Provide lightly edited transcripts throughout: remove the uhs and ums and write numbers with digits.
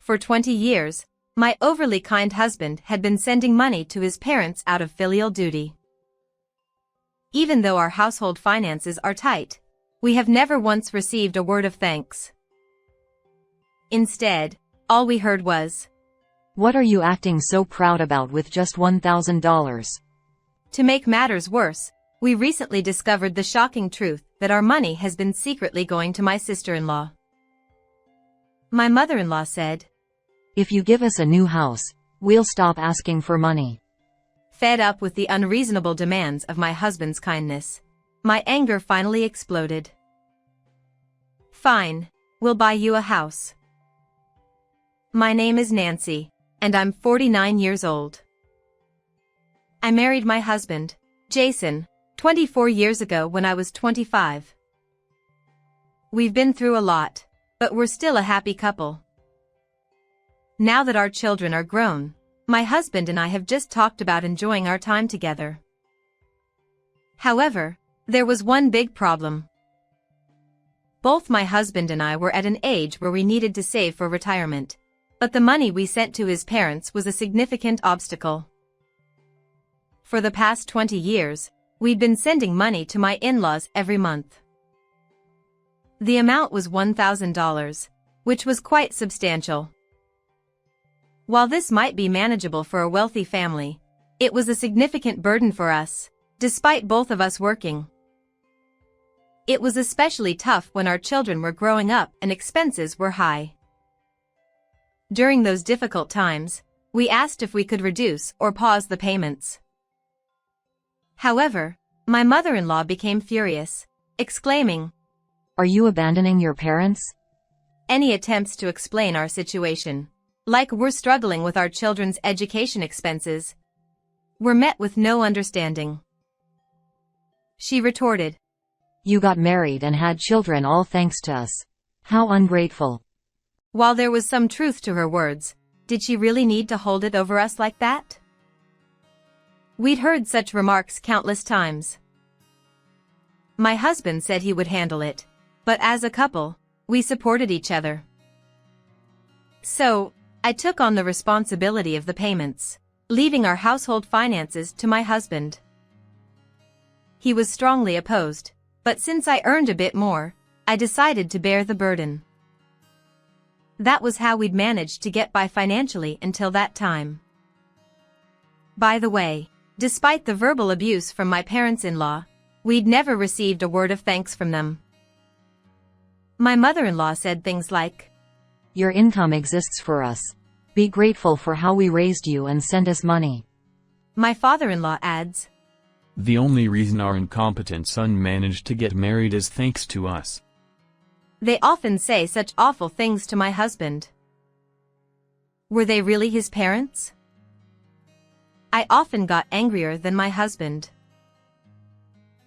For 20 years, my overly kind husband had been sending money to his parents out of filial duty. Even though our household finances are tight, we have never once received a word of thanks. Instead, all we heard was, "What are you acting so proud about with just $1,000? To make matters worse, we recently discovered the shocking truth that our money has been secretly going to my sister-in-law. My mother-in-law said, "If you give us a new house, we'll stop asking for money." Fed up with the unreasonable demands of my husband's kindness, my anger finally exploded. "Fine, we'll buy you a house. My name is Nancy, and I'm 49 years old. I married my husband, Jason, 24 years ago when I was 25. We've been through a lot, but we're still a happy couple. Now that our children are grown, my husband and I have just talked about enjoying our time together. However, there was one big problem. Both my husband and I were at an age where we needed to save for retirement, but the money we sent to his parents was a significant obstacle. For the past 20 years, we'd been sending money to my in-laws every month. The amount was $1,000, which was quite substantial. While this might be manageable for a wealthy family, it was a significant burden for us, despite both of us working. It was especially tough when our children were growing up and expenses were high. During those difficult times, we asked if we could reduce or pause the payments. However, my mother-in-law became furious, exclaiming, "Are you abandoning your parents?" Any attempts to explain our situation, like we're struggling with our children's education expenses, were met with no understanding. She retorted, "You got married and had children all thanks to us. How ungrateful." While there was some truth to her words, did she really need to hold it over us like that? We'd heard such remarks countless times. My husband said he would handle it, but as a couple, we supported each other. So, I took on the responsibility of the payments, leaving our household finances to my husband. He was strongly opposed, but since I earned a bit more, I decided to bear the burden. That was how we'd managed to get by financially until that time. By the way, despite the verbal abuse from my parents-in-law, we'd never received a word of thanks from them. My mother-in-law said things like, "Your income exists for us. Be grateful for how we raised you and send us money." My father-in-law adds, "The only reason our incompetent son managed to get married is thanks to us." They often say such awful things to my husband. Were they really his parents? I often got angrier than my husband.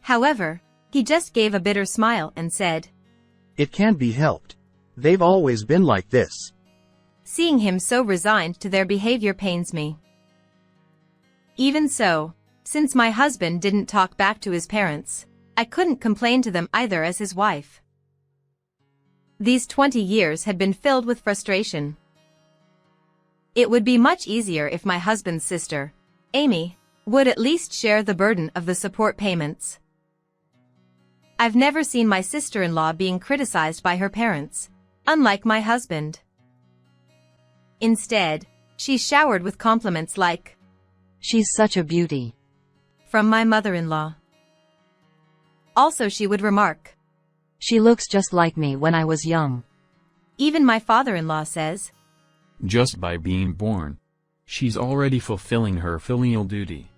However, he just gave a bitter smile and said, "It can't be helped. They've always been like this." Seeing him so resigned to their behavior pains me. Even so, since my husband didn't talk back to his parents, I couldn't complain to them either as his wife. These 20 years had been filled with frustration. It would be much easier if my husband's sister, Amy, would at least share the burden of the support payments. I've never seen my sister-in-law being criticized by her parents, unlike my husband. Instead, she's showered with compliments like, "She's such a beauty," from my mother-in-law. Also she would remark, "She looks just like me when I was young." Even my father-in-law says, "Just by being born, she's already fulfilling her filial duty."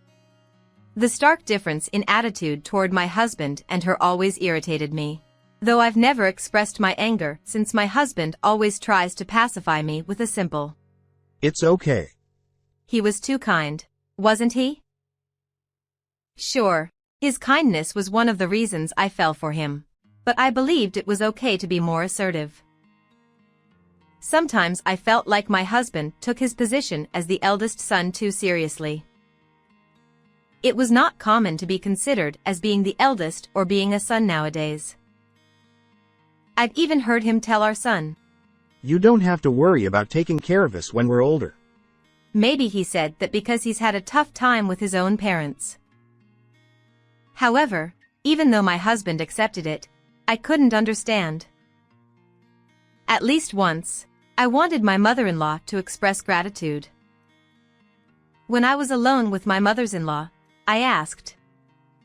The stark difference in attitude toward my husband and her always irritated me, though I've never expressed my anger since my husband always tries to pacify me with a simple, "It's okay." He was too kind, wasn't he? Sure, his kindness was one of the reasons I fell for him, but I believed it was okay to be more assertive. Sometimes I felt like my husband took his position as the eldest son too seriously. It was not common to be considered as being the eldest or being a son nowadays. I've even heard him tell our son, You don't have to worry about taking care of us when we're older. Maybe he said that because he's had a tough time with his own parents. However, even though my husband accepted it, I couldn't understand. At least once, I wanted my mother-in-law to express gratitude. When I was alone with my mothers-in-law, I asked,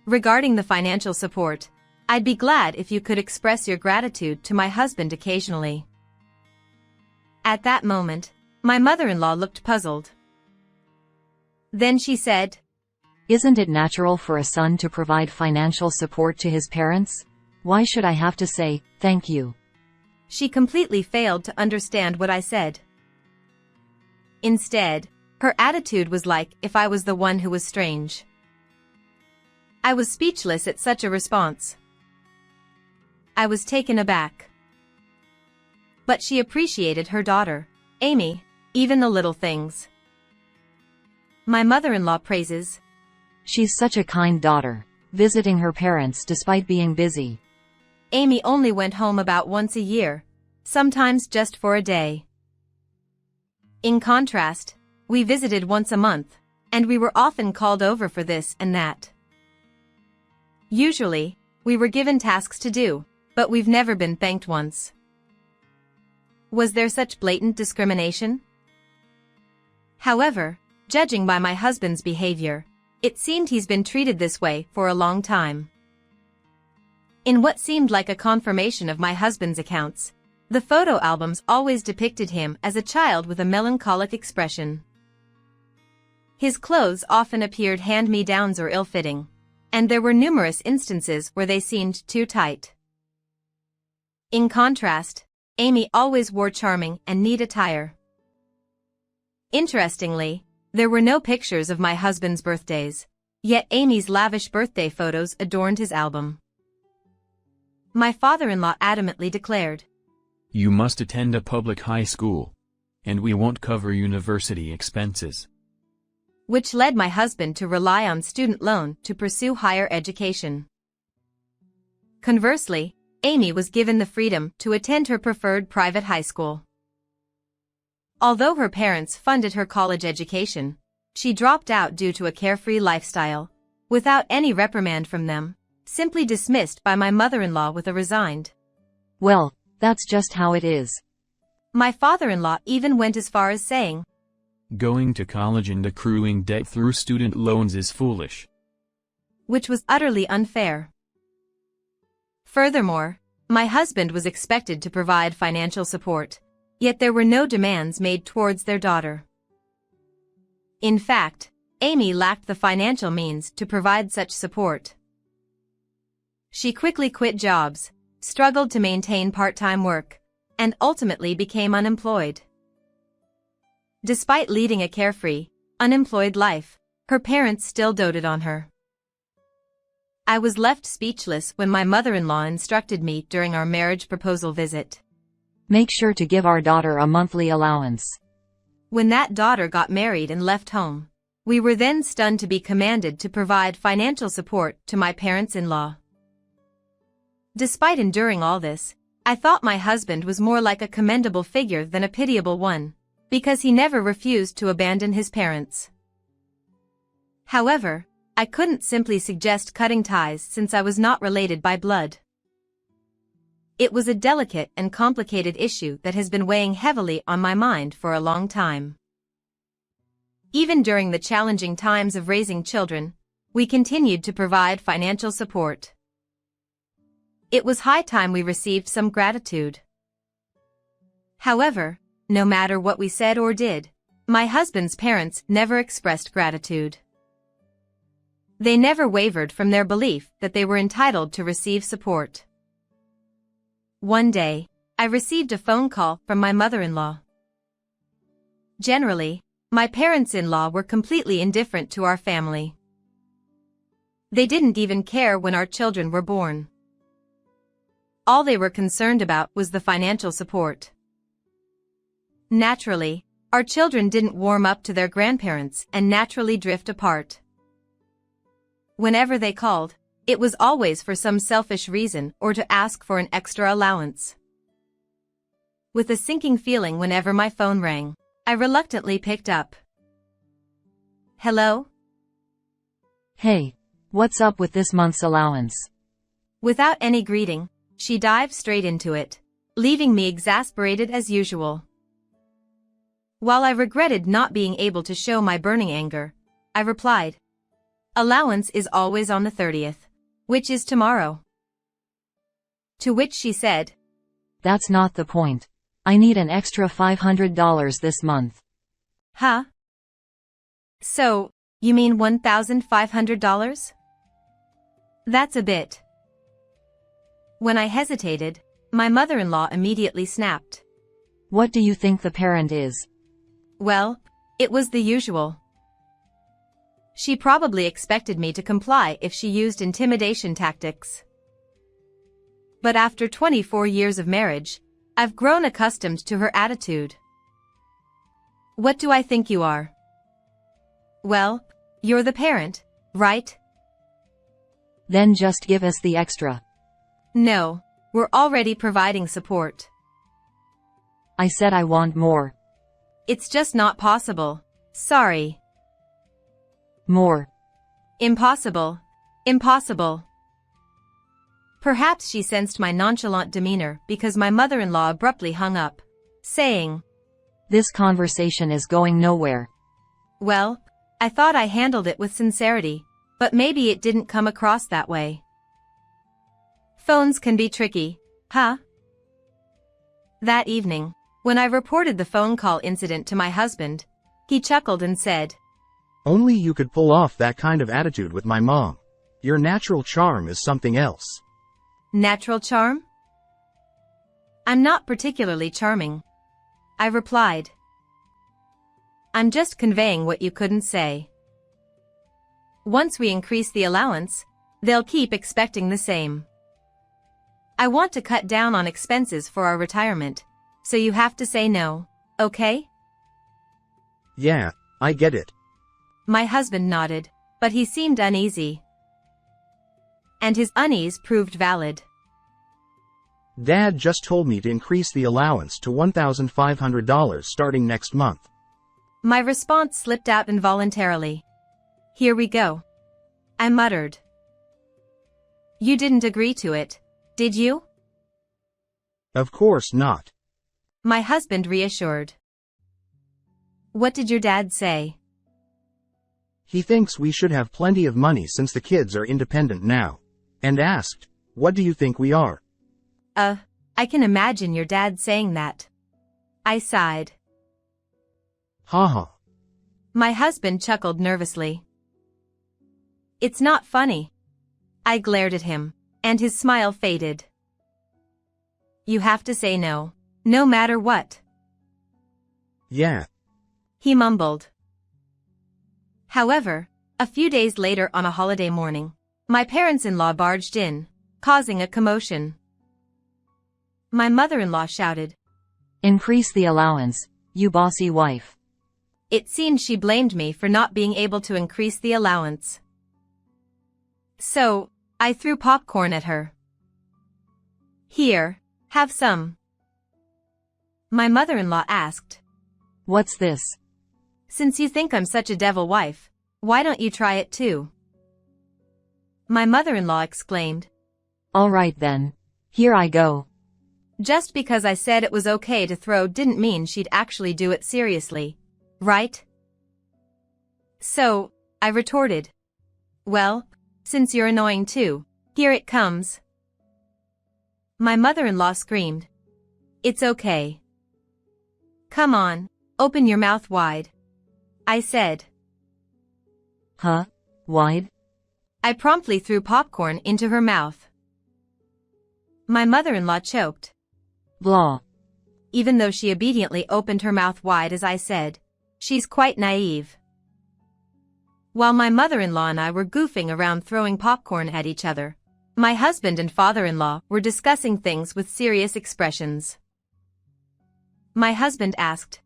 regarding the financial support, I'd be glad if you could express your gratitude to my husband occasionally. At that moment, my mother-in-law looked puzzled. Then she said, Isn't it natural for a son to provide financial support to his parents? Why should I have to say, thank you? She completely failed to understand what I said. Instead, her attitude was like if I was the one who was strange. I was speechless at such a response. I was taken aback. But she appreciated her daughter, Amy, even the little things. My mother-in-law praises. She's such a kind daughter, visiting her parents despite being busy. Amy only went home about once a year, sometimes just for a day. In contrast, we visited once a month, and we were often called over for this and that. Usually, we were given tasks to do, but we've never been thanked once. Was there such blatant discrimination? However, judging by my husband's behavior, it seemed he's been treated this way for a long time. In what seemed like a confirmation of my husband's accounts, the photo albums always depicted him as a child with a melancholic expression. His clothes often appeared hand-me-downs or ill-fitting, and there were numerous instances where they seemed too tight. In contrast, Amy always wore charming and neat attire. Interestingly, there were no pictures of my husband's birthdays, yet Amy's lavish birthday photos adorned his album. My father-in-law adamantly declared, You must attend a public high school. And we won't cover university expenses. Which led my husband to rely on student loan to pursue higher education. Conversely, Amy was given the freedom to attend her preferred private high school. Although her parents funded her college education, she dropped out due to a carefree lifestyle, without any reprimand from them, simply dismissed by my mother-in-law with a resigned, Well, that's just how it is. My father-in-law even went as far as saying, Going to college and accruing debt through student loans is foolish. Which was utterly unfair. Furthermore, my husband was expected to provide financial support, yet there were no demands made towards their daughter. In fact, Amy lacked the financial means to provide such support. She quickly quit jobs, struggled to maintain part-time work, and ultimately became unemployed. Despite leading a carefree, unemployed life, her parents still doted on her. I was left speechless when my mother-in-law instructed me during our marriage proposal visit. Make sure to give our daughter a monthly allowance. When that daughter got married and left home, we were then stunned to be commanded to provide financial support to my parents-in-law. Despite enduring all this, I thought my husband was more like a commendable figure than a pitiable one, because he never refused to abandon his parents. However, I couldn't simply suggest cutting ties since I was not related by blood. It was a delicate and complicated issue that has been weighing heavily on my mind for a long time. Even during the challenging times of raising children, we continued to provide financial support. It was high time we received some gratitude. However, no matter what we said or did, my husband's parents never expressed gratitude. They never wavered from their belief that they were entitled to receive support. One day, I received a phone call from my mother-in-law. Generally, my parents-in-law were completely indifferent to our family. They didn't even care when our children were born. All they were concerned about was the financial support. Naturally, our children didn't warm up to their grandparents and naturally drift apart. Whenever they called, it was always for some selfish reason or to ask for an extra allowance. with a sinking feeling whenever my phone rang. I reluctantly picked up. Hello? Hey, what's up with this month's allowance? Without any greeting, she dived straight into it, leaving me exasperated as usual. While I regretted not being able to show my burning anger, I replied, "Allowance is always on the 30th, which is tomorrow." To which she said, That's not the point. I need an extra $500 this month. "Huh? So, you mean $1,500? That's a bit." When I hesitated, my mother-in-law immediately snapped. What do you think the parent is? Well, it was the usual. She probably expected me to comply if she used intimidation tactics. But after 24 years of marriage, I've grown accustomed to her attitude. What do I think you are? Well, you're the parent, right? Then just give us the extra. No, we're already providing support. I said I want more. It's just not possible. Sorry. More. Impossible. Impossible. Perhaps she sensed my nonchalant demeanor because my mother-in-law abruptly hung up, saying, This conversation is going nowhere. Well, I thought I handled it with sincerity, but maybe it didn't come across that way. Phones can be tricky, huh? That evening, when I reported the phone call incident to my husband, he chuckled and said, Only you could pull off that kind of attitude with my mom. Your natural charm is something else. Natural charm? I'm not particularly charming, I replied. I'm just conveying what you couldn't say. Once we increase the allowance, they'll keep expecting the same. I want to cut down on expenses for our retirement, so you have to say no, okay? Yeah, I get it. My husband nodded, but he seemed uneasy. And his unease proved valid. Dad just told me to increase the allowance to $1,500 starting next month. My response slipped out involuntarily. Here we go, I muttered. You didn't agree to it, did you? Of course not. My husband reassured. What did your dad say? He thinks we should have plenty of money since the kids are independent now. And asked, what do you think we are? I can imagine your dad saying that. I sighed. Haha. My husband chuckled nervously. It's not funny. I glared at him, and his smile faded. You have to say no, no matter what. Yeah. He mumbled. However, a few days later on a holiday morning, my parents-in-law barged in, causing a commotion. My mother-in-law shouted, Increase the allowance, you bossy wife. It seemed she blamed me for not being able to increase the allowance. So, I threw popcorn at her. Here, have some. My mother-in-law asked, What's this? Since you think I'm such a devil wife, why don't you try it too? My mother-in-law exclaimed. All right then. Here I go. Just because I said it was okay to throw didn't mean she'd actually do it seriously, right? So, I retorted. Well, since you're annoying too, here it comes. My mother-in-law screamed. It's okay. Come on, open your mouth wide. I said. Huh? Wide? I promptly threw popcorn into her mouth. My mother-in-law choked. Blah. Even though she obediently opened her mouth wide as I said, she's quite naive. While my mother-in-law and I were goofing around throwing popcorn at each other, my husband and father-in-law were discussing things with serious expressions. My husband asked,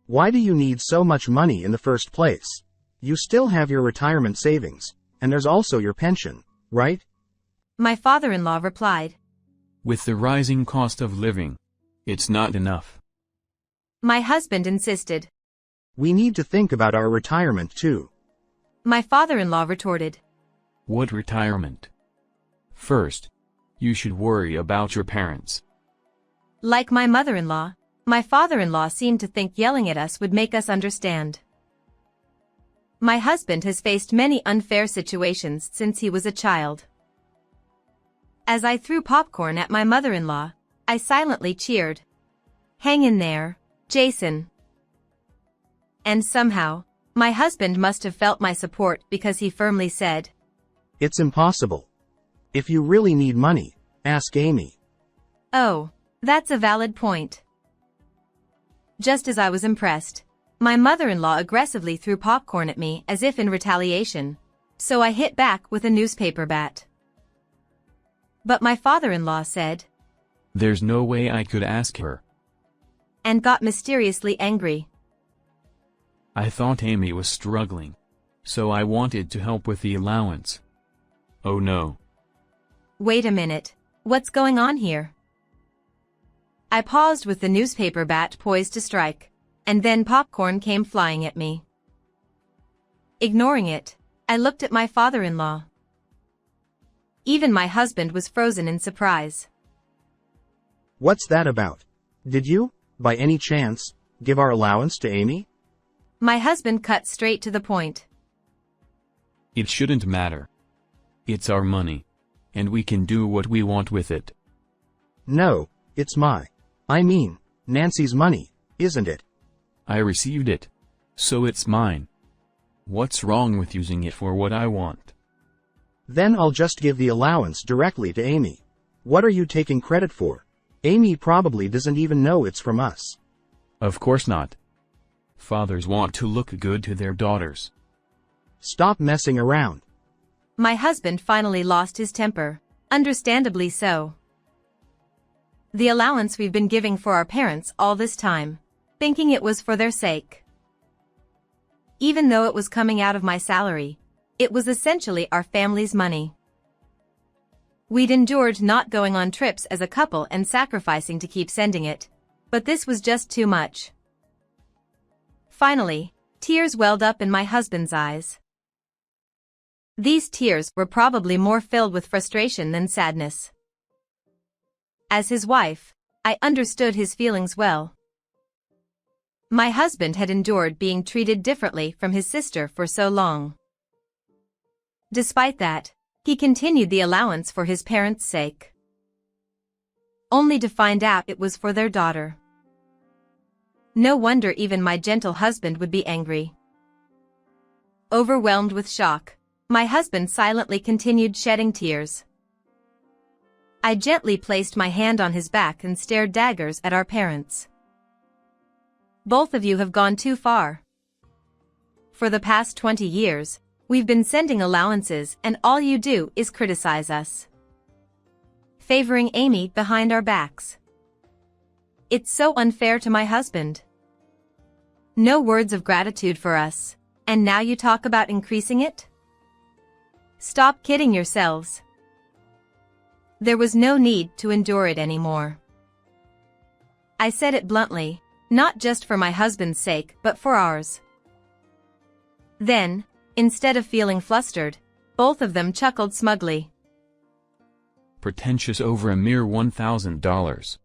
Why do you need so much money in the first place? You still have your retirement savings, and there's also your pension, right? My father-in-law replied, With the rising cost of living, It's not enough. My husband insisted. We need to think about our retirement too. My father-in-law retorted. What retirement? First, you should worry about your parents. Like my mother-in-law, my father-in-law seemed to think yelling at us would make us understand. My husband has faced many unfair situations since he was a child. As I threw popcorn at my mother-in-law, I silently cheered. Hang in there, Jason. And somehow, my husband must have felt my support because he firmly said, It's impossible. If you really need money, ask Amy. Oh, that's a valid point. Just as I was impressed, my mother-in-law aggressively threw popcorn at me as if in retaliation, so I hit back with a newspaper bat. But my father-in-law said, There's no way I could ask her. And got mysteriously angry. I thought Amy was struggling, so I wanted to help with the allowance. Oh no. Wait a minute, what's going on here? I paused with the newspaper bat poised to strike, and then popcorn came flying at me. Ignoring it, I looked at my father-in-law. Even my husband was frozen in surprise. What's that about? Did you, by any chance, give our allowance to Amy? My husband cut straight to the point. It shouldn't matter. It's our money, and we can do what we want with it. No, it's Nancy's money, isn't it? I received it, so it's mine. What's wrong with using it for what I want? Then I'll just give the allowance directly to Amy. What are you taking credit for? Amy probably doesn't even know it's from us. Of course not. Fathers want to look good to their daughters. Stop messing around. My husband finally lost his temper, understandably so. The allowance we've been giving for our parents all this time, thinking it was for their sake. Even though it was coming out of my salary, it was essentially our family's money. We'd endured not going on trips as a couple and sacrificing to keep sending it, but this was just too much. Finally, tears welled up in my husband's eyes. These tears were probably more filled with frustration than sadness. As his wife, I understood his feelings well. My husband had endured being treated differently from his sister for so long. Despite that, he continued the allowance for his parents' sake. Only to find out it was for their daughter. No wonder even my gentle husband would be angry. Overwhelmed with shock, my husband silently continued shedding tears. I gently placed my hand on his back and stared daggers at our parents. Both of you have gone too far. For the past 20 years, we've been sending allowances and all you do is criticize us. Favoring Amy behind our backs. It's so unfair to my husband. No words of gratitude for us, and now you talk about increasing it? Stop kidding yourselves. There was no need to endure it anymore. I said it bluntly, not just for my husband's sake but for ours. Then, instead of feeling flustered, both of them chuckled smugly. Pretentious over a mere $1,000.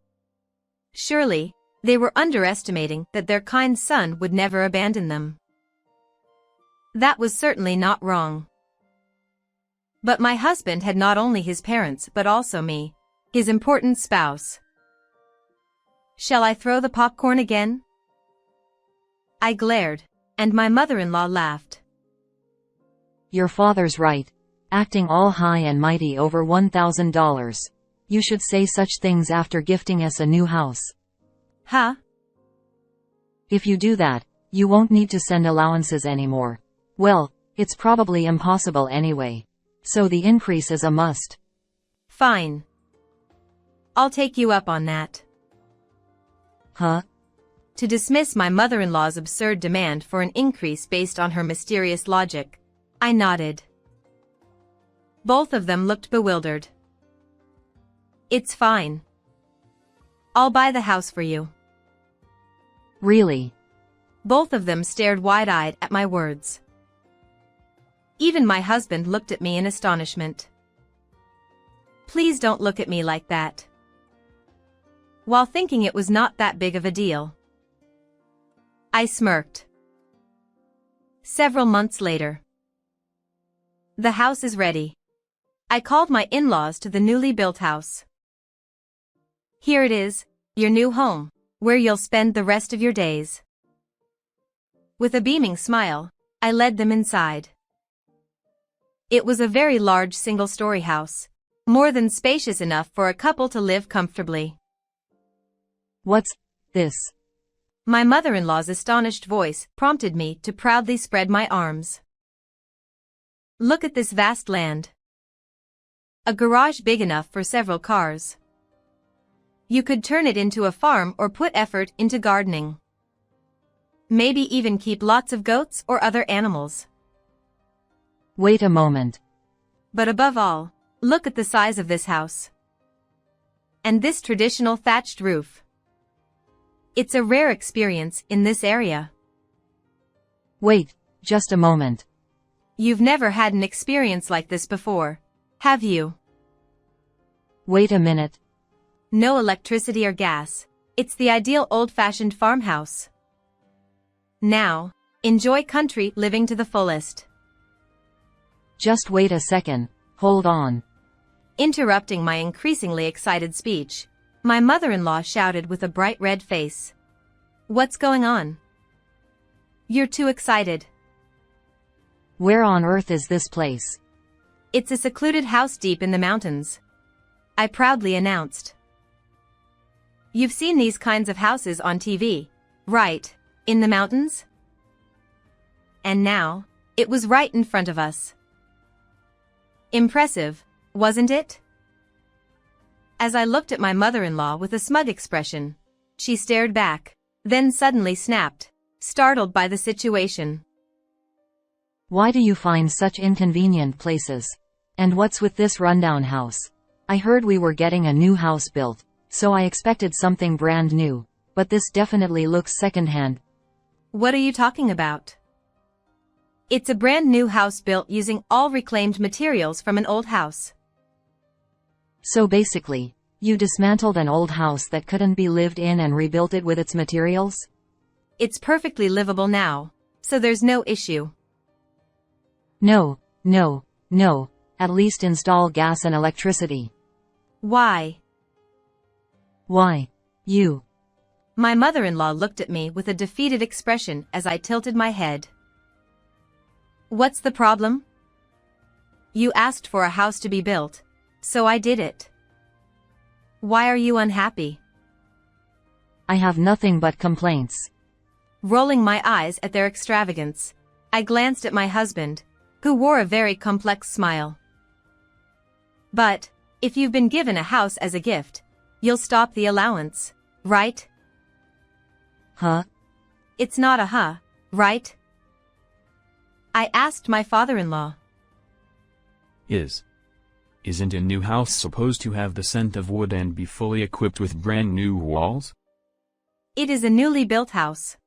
Surely, they were underestimating that their kind son would never abandon them. That was certainly not wrong. But my husband had not only his parents but also me, his important spouse. Shall I throw the popcorn again? I glared, and my mother-in-law laughed. Your father's right. Acting all high and mighty over $1,000. You should say such things after gifting us a new house. Huh? If you do that, you won't need to send allowances anymore. Well, it's probably impossible anyway. So the increase is a must. Fine. I'll take you up on that. Huh? To dismiss my mother-in-law's absurd demand for an increase based on her mysterious logic, I nodded. Both of them looked bewildered. It's fine. I'll buy the house for you. Really? Both of them stared wide-eyed at my words. Even my husband looked at me in astonishment. Please don't look at me like that. While thinking it was not that big of a deal. I smirked. Several months later. The house is ready. I called my in-laws to the newly built house. Here it is, your new home, where you'll spend the rest of your days. With a beaming smile, I led them inside. It was a very large single-story house, more than spacious enough for a couple to live comfortably. What's this? My mother-in-law's astonished voice prompted me to proudly spread my arms. Look at this vast land. A garage big enough for several cars. You could turn it into a farm or put effort into gardening. Maybe even keep lots of goats or other animals. Wait a moment. But above all, look at the size of this house. And this traditional thatched roof. It's a rare experience in this area. Wait, just a moment. You've never had an experience like this before, have you? Wait a minute. No electricity or gas. It's the ideal old-fashioned farmhouse. Now, enjoy country living to the fullest. Just wait a second, hold on. Interrupting my increasingly excited speech, my mother-in-law shouted with a bright red face. What's going on? You're too excited. Where on earth is this place? It's a secluded house deep in the mountains, I proudly announced. You've seen these kinds of houses on TV, right, in the mountains? And now, it was right in front of us. Impressive, wasn't it? As I looked at my mother-in-law with a smug expression, she stared back, then suddenly snapped, startled by the situation. Why do you find such inconvenient places? And what's with this rundown house? I heard we were getting a new house built, so I expected something brand new, but this definitely looks secondhand. What are you talking about? It's a brand new house built using all reclaimed materials from an old house. So basically, you dismantled an old house that couldn't be lived in and rebuilt it with its materials? It's perfectly livable now, so there's no issue. No, at least install gas and electricity. Why? Why? You. My mother-in-law looked at me with a defeated expression as I tilted my head. What's the problem? You asked for a house to be built, so I did it. Why are you unhappy? I have nothing but complaints. Rolling my eyes at their extravagance, I glanced at my husband, who wore a very complex smile. But, if you've been given a house as a gift, you'll stop the allowance, right? Huh? It's not a huh, right? I asked my father-in-law. Isn't a new house supposed to have the scent of wood and be fully equipped with brand new walls? It is a newly built house.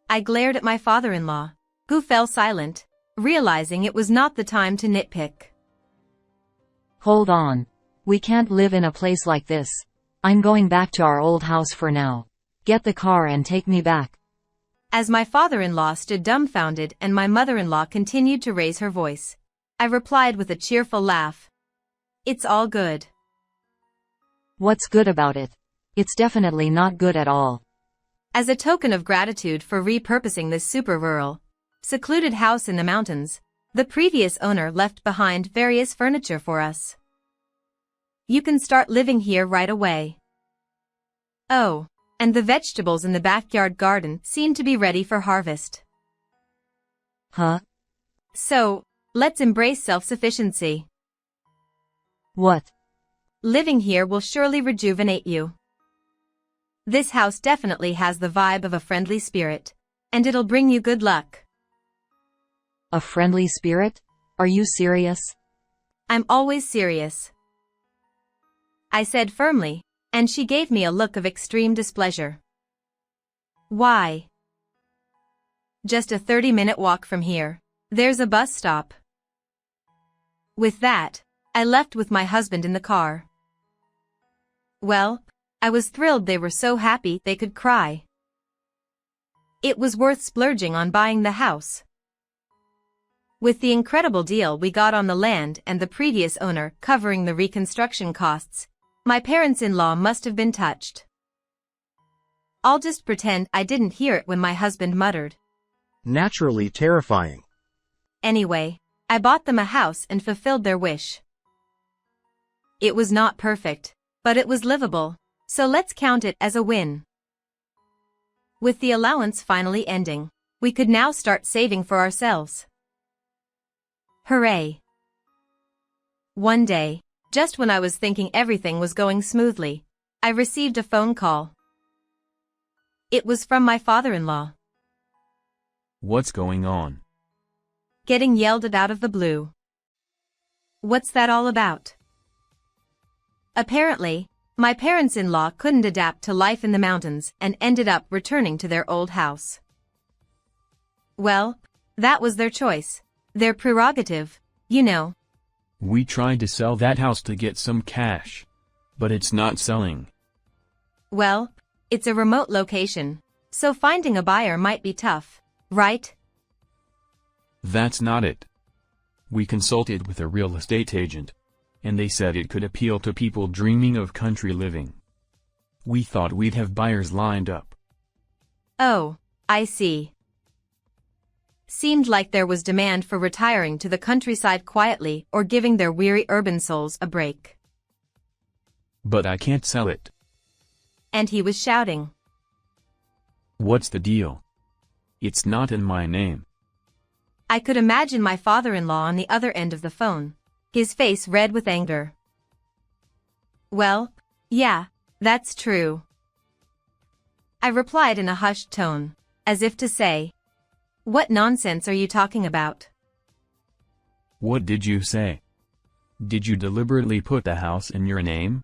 I glared at my father-in-law, who fell silent, realizing it was not the time to nitpick. Hold on. We can't live in a place like this. I'm going back to our old house for now. Get the car and take me back. As my father-in-law stood dumbfounded and my mother-in-law continued to raise her voice, I replied with a cheerful laugh. It's all good. What's good about it? It's definitely not good at all. As a token of gratitude for repurposing this super rural, secluded house in the mountains, the previous owner left behind various furniture for us. You can start living here right away. Oh, and the vegetables in the backyard garden seem to be ready for harvest. Huh? So, let's embrace self-sufficiency. What? Living here will surely rejuvenate you. This house definitely has the vibe of a friendly spirit, and it'll bring you good luck. A friendly spirit? Are you serious? I'm always serious, I said firmly, and she gave me a look of extreme displeasure. Why? Just a 30-minute walk from here. There's a bus stop. With that, I left with my husband in the car. Well, I was thrilled they were so happy they could cry. It was worth splurging on buying the house. With the incredible deal we got on the land and the previous owner covering the reconstruction costs, my parents-in-law must have been touched. I'll just pretend I didn't hear it when my husband muttered. Naturally terrifying. Anyway, I bought them a house and fulfilled their wish. It was not perfect, but it was livable, so let's count it as a win. With the allowance finally ending, we could now start saving for ourselves. Hooray! One day, just when I was thinking everything was going smoothly, I received a phone call. It was from my father-in-law. What's going on? Getting yelled at out of the blue. What's that all about? Apparently, my parents-in-law couldn't adapt to life in the mountains and ended up returning to their old house. Well, that was their choice, their prerogative, you know. We tried to sell that house to get some cash, but it's not selling. Well, it's a remote location, so finding a buyer might be tough, right? That's not it. We consulted with a real estate agent, and they said it could appeal to people dreaming of country living. We thought we'd have buyers lined up. Oh, I see. Seemed like there was demand for retiring to the countryside quietly or giving their weary urban souls a break. But I can't sell it. And he was shouting. What's the deal? It's not in my name. I could imagine my father-in-law on the other end of the phone, his face red with anger. Well, yeah, that's true. I replied in a hushed tone, as if to say, what nonsense are you talking about? What did you say? Did you deliberately put the house in your name?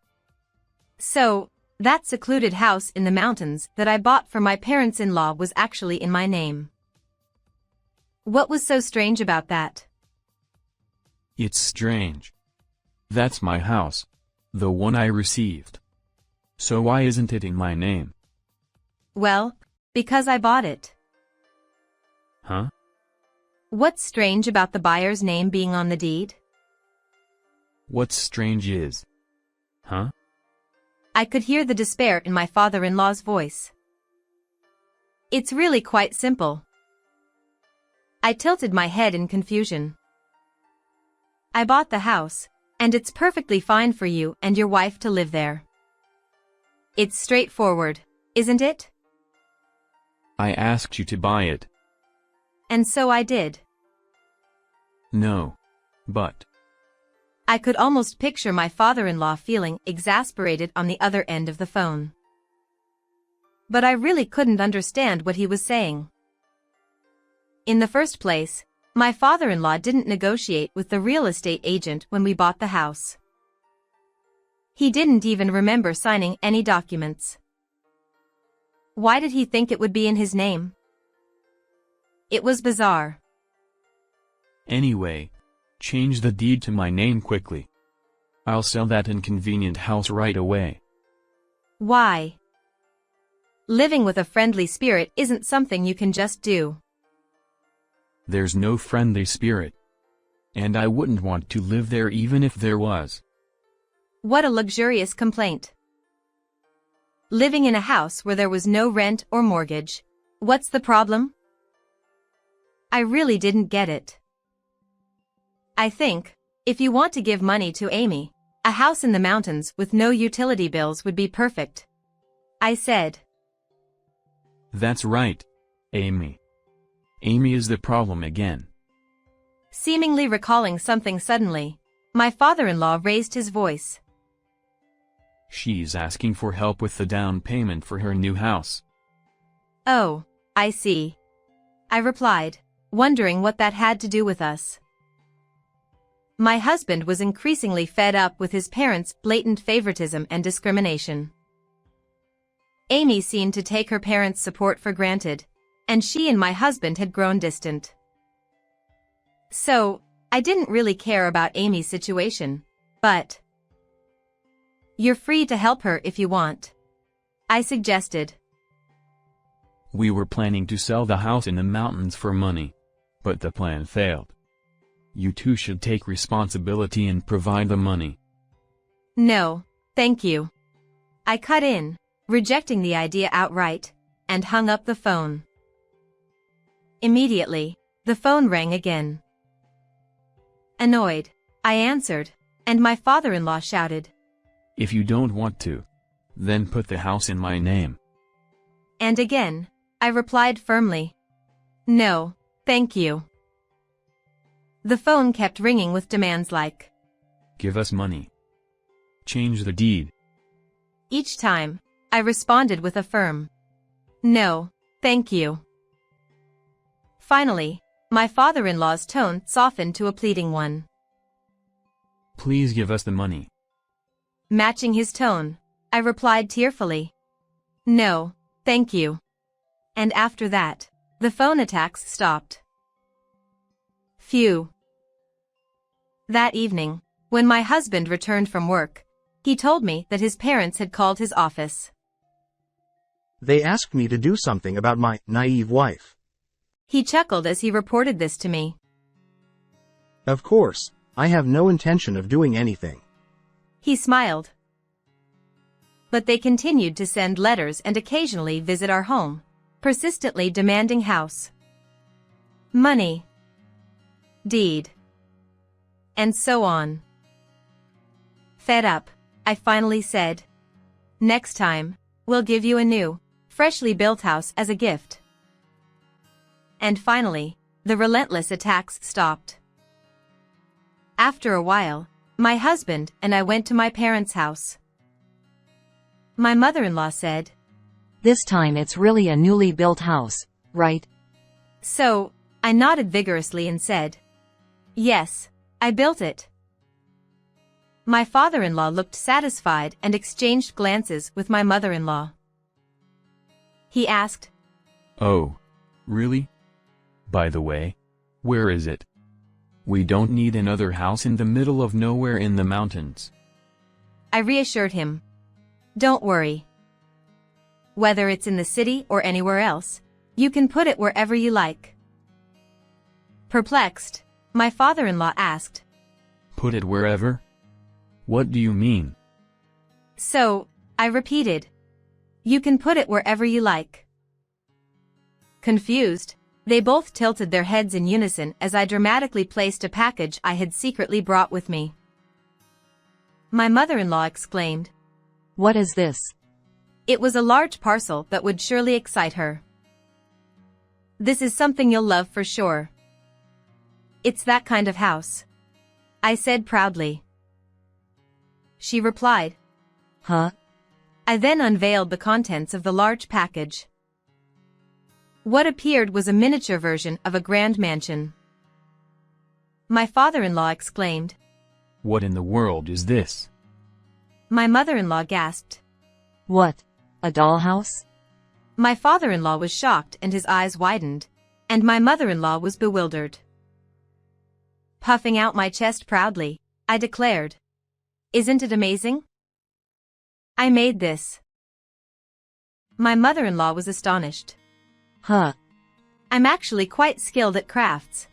So, that secluded house in the mountains that I bought for my parents-in-law was actually in my name. What was so strange about that? It's strange. That's my house. The one I received. So why isn't it in my name? Well, because I bought it. Huh? What's strange about the buyer's name being on the deed? What's strange is... Huh? I could hear the despair in my father-in-law's voice. It's really quite simple. I tilted my head in confusion. I bought the house, and it's perfectly fine for you and your wife to live there. It's straightforward, isn't it? I asked you to buy it. And so I did. No. But... I could almost picture my father-in-law feeling exasperated on the other end of the phone. But I really couldn't understand what he was saying. In the first place, my father-in-law didn't negotiate with the real estate agent when we bought the house. He didn't even remember signing any documents. Why did he think it would be in his name? It was bizarre. Anyway, change the deed to my name quickly. I'll sell that inconvenient house right away. Why? Living with a friendly spirit isn't something you can just do. There's no friendly spirit. And I wouldn't want to live there even if there was. What a luxurious complaint. Living in a house where there was no rent or mortgage. What's the problem? I really didn't get it. I think, if you want to give money to Amy, a house in the mountains with no utility bills would be perfect. I said. That's right, Amy. Amy is the problem again. Seemingly recalling something suddenly, my father-in-law raised his voice. She's asking for help with the down payment for her new house. Oh, I see. I replied, wondering what that had to do with us. My husband was increasingly fed up with his parents' blatant favoritism and discrimination. Amy seemed to take her parents' support for granted, and she and my husband had grown distant. So, I didn't really care about Amy's situation, but you're free to help her if you want, I suggested. We were planning to sell the house in the mountains for money, but the plan failed. You two should take responsibility and provide the money. No, thank you. I cut in, rejecting the idea outright, and hung up the phone. Immediately, the phone rang again. Annoyed, I answered, and my father-in-law shouted, If you don't want to, then put the house in my name. And again, I replied firmly, No, thank you. The phone kept ringing with demands like, Give us money. Change the deed. Each time, I responded with a firm, No, thank you. Finally, my father-in-law's tone softened to a pleading one. Please give us the money. Matching his tone, I replied tearfully, No, thank you. And after that, the phone attacks stopped. Phew. That evening, when my husband returned from work, he told me that his parents had called his office. They asked me to do something about my naive wife. He chuckled as he reported this to me. Of course, I have no intention of doing anything. He smiled. But they continued to send letters and occasionally visit our home, persistently demanding house, money, deed, and so on. Fed up, I finally said, Next time, we'll give you a new, freshly built house as a gift. And finally, the relentless attacks stopped. After a while, my husband and I went to my parents' house. My mother-in-law said, This time it's really a newly built house, right? So, I nodded vigorously and said, Yes, I built it. My father-in-law looked satisfied and exchanged glances with my mother-in-law. He asked, Oh, really? By the way, where is it? We don't need another house in the middle of nowhere in the mountains. I reassured him. Don't worry. Whether it's in the city or anywhere else, you can put it wherever you like. Perplexed, my father-in-law asked, Put it wherever? What do you mean? So, I repeated, You can put it wherever you like. Confused, they both tilted their heads in unison as I dramatically placed a package I had secretly brought with me. My mother-in-law exclaimed, What is this? It was a large parcel that would surely excite her. This is something you'll love for sure. It's that kind of house, I said proudly. She replied, Huh? I then unveiled the contents of the large package. What appeared was a miniature version of a grand mansion. My father-in-law exclaimed, What in the world is this? My mother-in-law gasped. What? A dollhouse? My father-in-law was shocked and his eyes widened, and my mother-in-law was bewildered. Puffing out my chest proudly, I declared, Isn't it amazing? I made this. My mother-in-law was astonished. Huh. I'm actually quite skilled at crafts.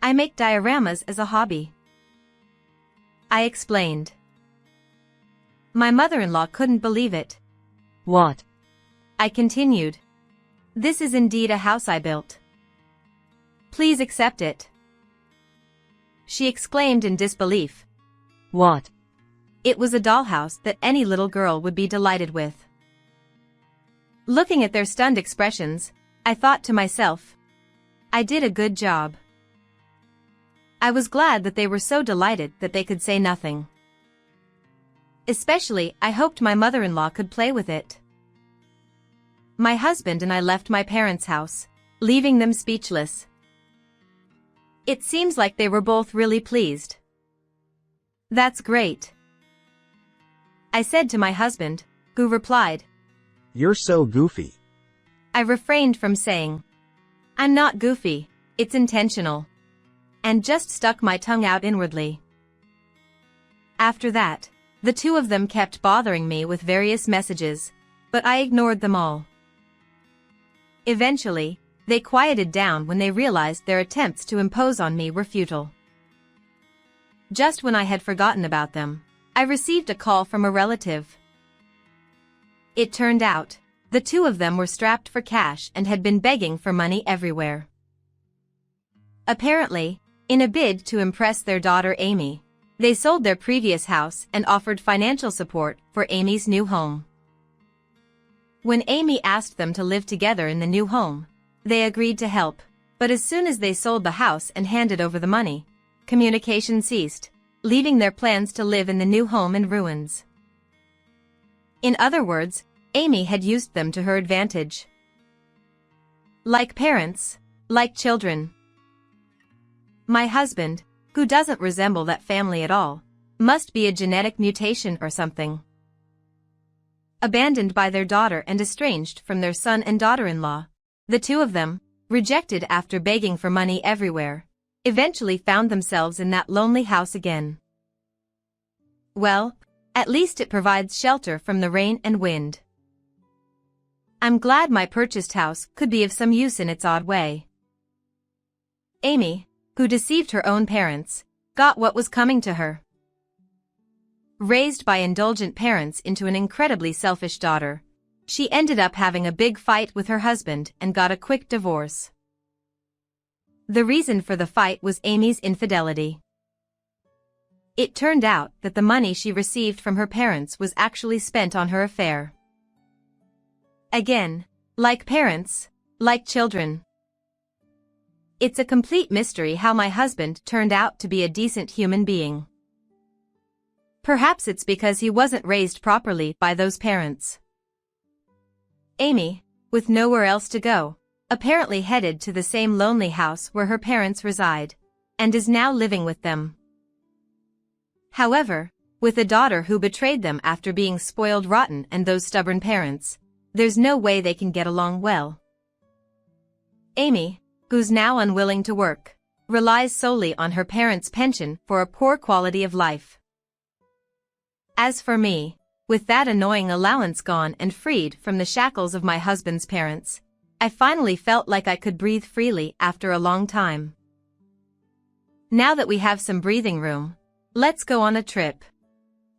I make dioramas as a hobby, I explained. My mother-in-law couldn't believe it. What? I continued. This is indeed a house I built. Please accept it. She exclaimed in disbelief. What? It was a dollhouse that any little girl would be delighted with. Looking at their stunned expressions, I thought to myself, I did a good job. I was glad that they were so delighted that they could say nothing. Especially, I hoped my mother-in-law could play with it. My husband and I left my parents' house, leaving them speechless. It seems like they were both really pleased. That's great, I said to my husband, who replied, You're so goofy. I refrained from saying, "I'm not goofy, it's intentional," and just stuck my tongue out inwardly. After that, the two of them kept bothering me with various messages, but I ignored them all. Eventually, they quieted down when they realized their attempts to impose on me were futile. Just when I had forgotten about them, I received a call from a relative. It turned out, the two of them were strapped for cash and had been begging for money everywhere. Apparently, in a bid to impress their daughter Amy, they sold their previous house and offered financial support for Amy's new home. When Amy asked them to live together in the new home, they agreed to help, but as soon as they sold the house and handed over the money, communication ceased, leaving their plans to live in the new home in ruins. In other words, Amy had used them to her advantage. Like parents, like children. My husband, who doesn't resemble that family at all, must be a genetic mutation or something. Abandoned by their daughter and estranged from their son and daughter-in-law, the two of them, rejected after begging for money everywhere, eventually found themselves in that lonely house again. Well, at least it provides shelter from the rain and wind. I'm glad my purchased house could be of some use in its odd way. Amy, who deceived her own parents, got what was coming to her. Raised by indulgent parents into an incredibly selfish daughter, she ended up having a big fight with her husband and got a quick divorce. The reason for the fight was Amy's infidelity. It turned out that the money she received from her parents was actually spent on her affair. Again, like parents, like children. It's a complete mystery how my husband turned out to be a decent human being. Perhaps it's because he wasn't raised properly by those parents. Amy, with nowhere else to go, apparently headed to the same lonely house where her parents reside, and is now living with them. However, with a daughter who betrayed them after being spoiled rotten and those stubborn parents, there's no way they can get along well. Amy, who's now unwilling to work, relies solely on her parents' pension for a poor quality of life. As for me, with that annoying allowance gone and freed from the shackles of my husband's parents, I finally felt like I could breathe freely after a long time. Now that we have some breathing room, let's go on a trip,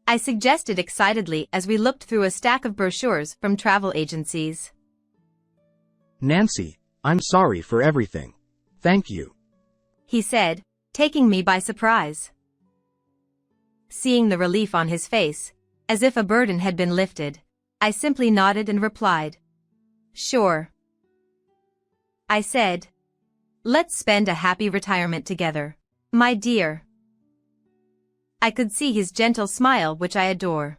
I suggested excitedly as we looked through a stack of brochures from travel agencies. Nancy, I'm sorry for everything. Thank you. He said, taking me by surprise. Seeing the relief on his face, as if a burden had been lifted, I simply nodded and replied, "Sure." I said, "Let's spend a happy retirement together, my dear." I could see his gentle smile, which I adore.